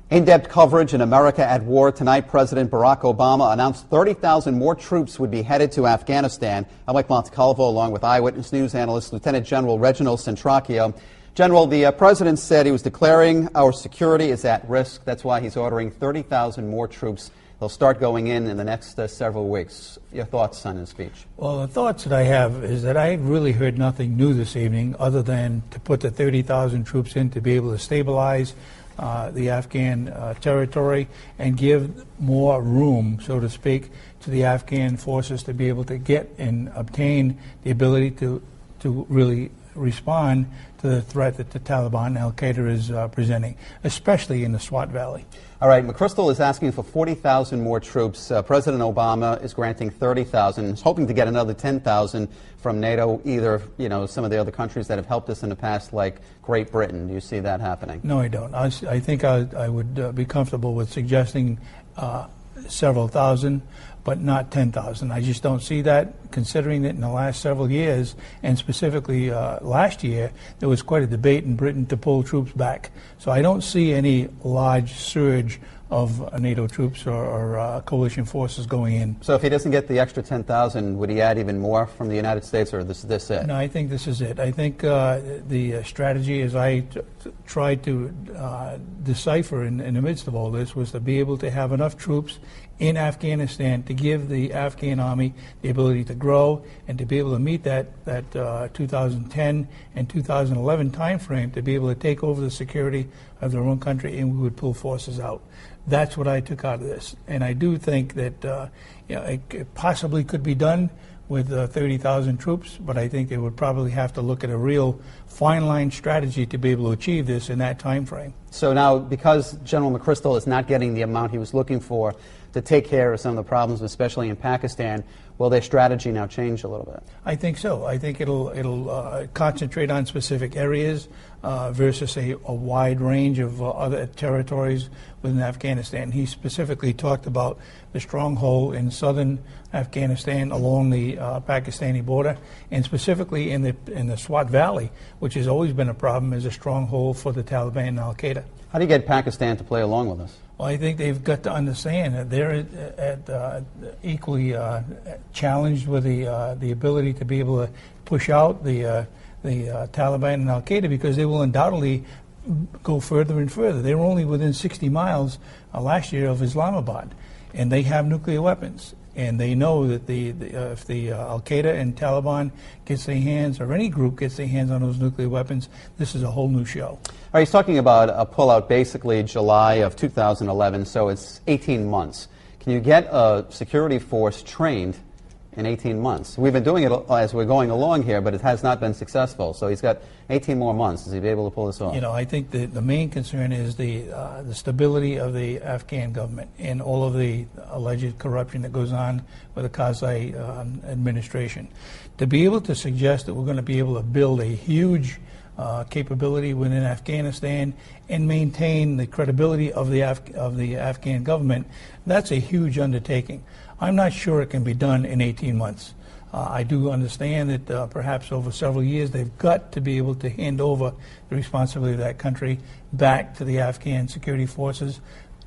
In-depth coverage in America at War. Tonight, President Barack Obama announced 30,000 more troops would be headed to Afghanistan. I'm Mike Montecalvo, along with Eyewitness News Analyst Lt. General Reginald Centracchio. General, the President said he was declaring our security is at risk. That's why he's ordering 30,000 more troops. They'll start going in the next several weeks. Your thoughts on his speech? Well, the thoughts that I have is that I really heard nothing new this evening other than to put the 30,000 troops in to be able to stabilize the Afghan territory and give more room, so to speak, to the Afghan forces to be able to get and obtain the ability to really respond to the threat that the Taliban and Al-Qaeda is presenting, especially in the Swat Valley. All right, McChrystal is asking for 40,000 more troops. President Obama is granting 30,000. He's hoping to get another 10,000 from NATO, either, some of the other countries that have helped us in the past, like Great Britain. Do you see that happening? No, I don't. I think I would be comfortable with suggesting several thousand, but not 10,000. I just don't see that, considering that in the last several years, and specifically last year, there was quite a debate in Britain to pull troops back. So I don't see any large surge of NATO troops or coalition forces going in. So if he doesn't get the extra 10,000, would he add even more from the United States, or is this it? No, I think this is it. I think the strategy, as I tried to decipher in the midst of all this, was to be able to have enough troops in Afghanistan to give the Afghan army the ability to grow and to be able to meet that 2010 and 2011 time frame to be able to take over the security of their own country, and we would pull forces out. That's what I took out of this, and I do think that it possibly could be done with 30,000 troops, but I think they would probably have to look at a real fine-line strategy to be able to achieve this in that time frame. So now, because General McChrystal is not getting the amount he was looking for to take care of some of the problems, especially in Pakistan, will their strategy now change a little bit? I think so. I think it'll concentrate on specific areas versus a wide range of other territories within Afghanistan. He specifically talked about the stronghold in southern Afghanistan along the Pakistani border, and specifically in the Swat Valley, which has always been a problem as a stronghold for the Taliban and Al-Qaeda. How do you get Pakistan to play along with us? Well, I think they've got to understand that they're equally challenged with the ability to be able to push out the Taliban and Al-Qaeda, because they will undoubtedly go further and further. They were only within 60 miles last year of Islamabad, and they have nuclear weapons. And they know that if the Al-Qaeda and Taliban gets their hands, or any group gets their hands on those nuclear weapons, this is a whole new show. All right, he's talking about a pullout basically July of 2011, so it's 18 months. Can you get a security force trained in 18 months? We've been doing it as we're going along here, but it has not been successful. So he's got 18 more months. Does he be able to pull this off? I think the main concern is the stability of the Afghan government and all of the alleged corruption that goes on with the Karzai administration. To be able to suggest that we're going to be able to build a huge capability within Afghanistan and maintain the credibility of the Afghan government, that's a huge undertaking. I'm not sure it can be done in 18 months. I do understand that perhaps over several years they've got to be able to hand over the responsibility of that country back to the Afghan security forces.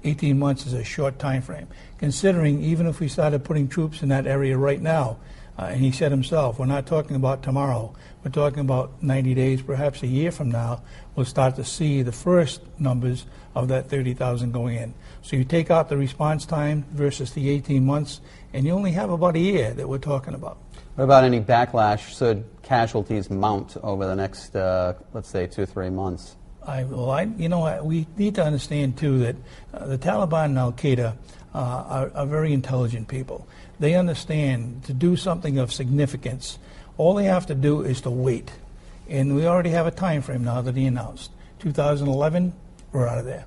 18 months is a short time frame, considering even if we started putting troops in that area right now, and he said himself, we're not talking about tomorrow, we're talking about 90 days, perhaps a year from now, we'll start to see the first numbers of that 30,000 going in. So you take out the response time versus the 18 months, and you only have about a year that we're talking about. What about any backlash should casualties mount over the next, let's say, 2 or 3 months? We need to understand, too, that the Taliban and Al-Qaeda are very intelligent people. They understand to do something of significance, all they have to do is to wait. And we already have a time frame now that he announced. 2011, we're out of there.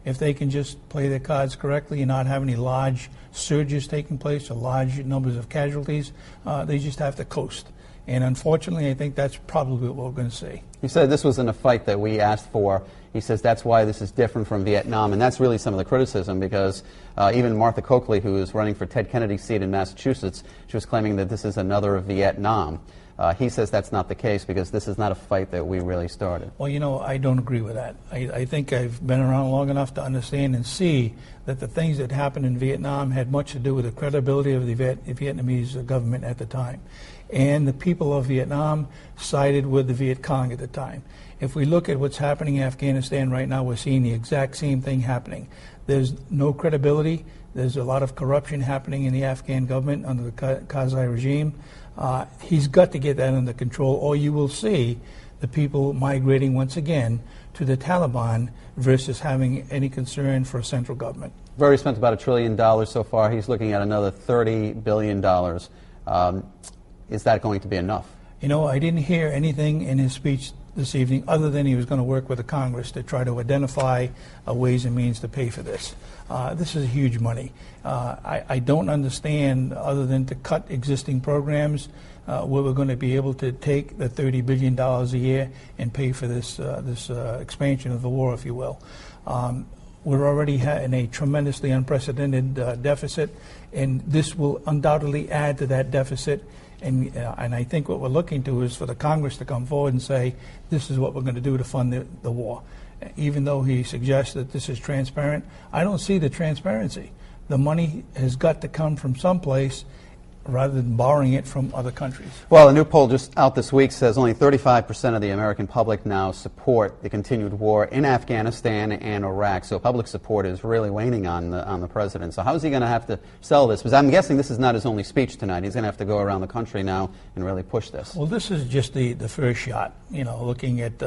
If they can just play their cards correctly and not have any large surges taking place or large numbers of casualties, they just have to coast. And unfortunately, I think that's probably what we're going to see. He said this wasn't a fight that we asked for. He says that's why this is different from Vietnam, and that's really some of the criticism, because even Martha Coakley, who is running for Ted Kennedy's seat in Massachusetts, she was claiming that this is another Vietnam. He says that's not the case because this is not a fight that we really started. Well, you know, I don't agree with that. I think I've been around long enough to understand and see that the things that happened in Vietnam had much to do with the credibility of the Vietnamese government at the time. And the people of Vietnam sided with the Viet Cong at the time. If we look at what's happening in Afghanistan right now, we're seeing the exact same thing happening. There's no credibility. There's a lot of corruption happening in the Afghan government under the Karzai regime. He's got to get that under control, or you will see the people migrating once again to the Taliban versus having any concern for a central government. We've already spent about $1 trillion so far. He's looking at another $30 billion. Is that going to be enough? You know, I didn't hear anything in his speech this evening other than he was going to work with the Congress to try to identify ways and means to pay for this. This is huge money. I don't understand, other than to cut existing programs, where we're going to be able to take the $30 billion a year and pay for this expansion of the war, if you will. We're already in a tremendously unprecedented deficit, and this will undoubtedly add to that deficit. And I think what we're looking to is for the Congress to come forward and say, this is what we're going to do to fund the war. Even though he suggests that this is transparent, I don't see the transparency. The money has got to come from someplace rather than borrowing it from other countries. Well, a new poll just out this week says only 35% of the American public now support the continued war in Afghanistan and Iraq. So public support is really waning on the president. So how is he going to have to sell this? Because I'm guessing this is not his only speech tonight. He's going to have to go around the country now and really push this. Well, this is just the first shot. You know, looking at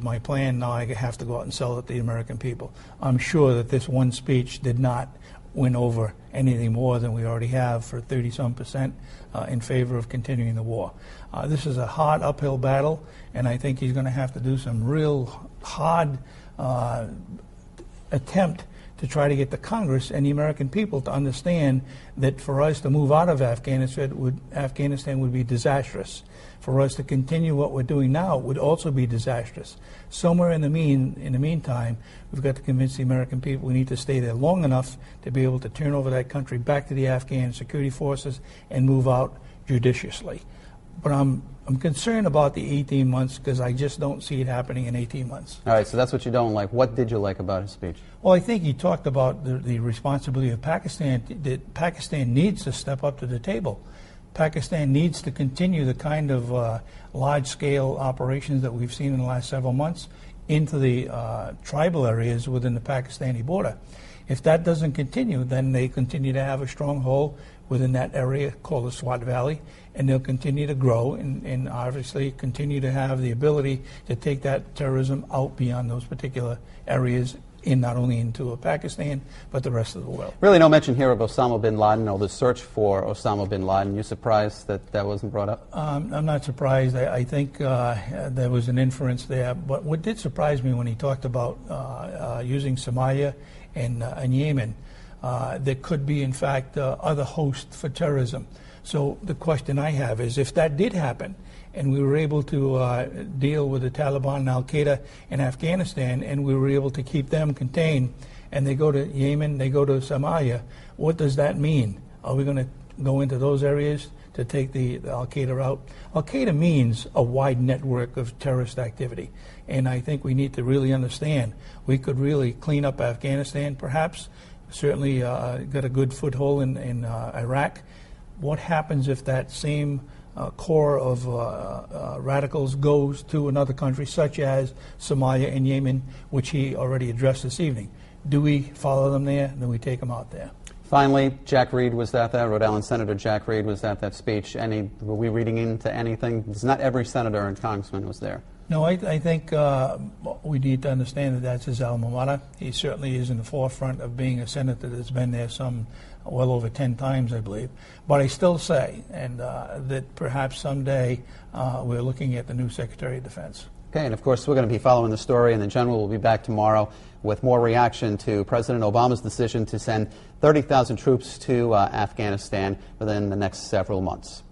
my plan, now I have to go out and sell it to the American people. I'm sure that this one speech did not win over anything more than we already have for 30-some% in favor of continuing the war. This is a hard uphill battle, and I think he's going to have to do some real hard attempt to try to get the Congress and the American people to understand that for us to move out of Afghanistan would be disastrous. For us to continue what we're doing now would also be disastrous. Somewhere in the meantime, we've got to convince the American people we need to stay there long enough to be able to turn over that country back to the Afghan security forces and move out judiciously. But I'm concerned about the 18 months because I just don't see it happening in 18 months. All right, so that's what you don't like. What did you like about his speech? Well, I think he talked about the responsibility of Pakistan, that Pakistan needs to step up to the table. Pakistan needs to continue the kind of large-scale operations that we've seen in the last several months into the tribal areas within the Pakistani border. If that doesn't continue, then they continue to have a stronghold within that area called the Swat Valley, and they'll continue to grow and obviously continue to have the ability to take that terrorism out beyond those particular areas, not only into Pakistan, but the rest of the world. Really no mention here of Osama bin Laden or the search for Osama bin Laden. You surprised that that wasn't brought up? I'm not surprised. I think there was an inference there. But what did surprise me when he talked about using Somalia and Yemen, there could be, in fact, other hosts for terrorism. So the question I have is, if that did happen, and we were able to deal with the Taliban and Al-Qaeda in Afghanistan, and we were able to keep them contained, and they go to Yemen, they go to Somalia, what does that mean? Are we going to go into those areas to take the Al-Qaeda out? Al-Qaeda means a wide network of terrorist activity, and I think we need to really understand we could really clean up Afghanistan, perhaps, certainly got a good foothold in Iraq. What happens if that same core of radicals goes to another country, such as Somalia and Yemen, which he already addressed this evening? Do we follow them there? Do we take them out there? Finally, Jack Reed was at that. Rhode Island Senator Jack Reed was at that speech. Were we reading into anything? Because not every senator and congressman was there. No, I think we need to understand that that's his alma mater. He certainly is in the forefront of being a senator that's been there well over 10 times, I believe. But I still say, that perhaps someday we're looking at the new Secretary of Defense. Okay, and of course we're going to be following the story, and the General will be back tomorrow with more reaction to President Obama's decision to send 30,000 troops to Afghanistan within the next several months.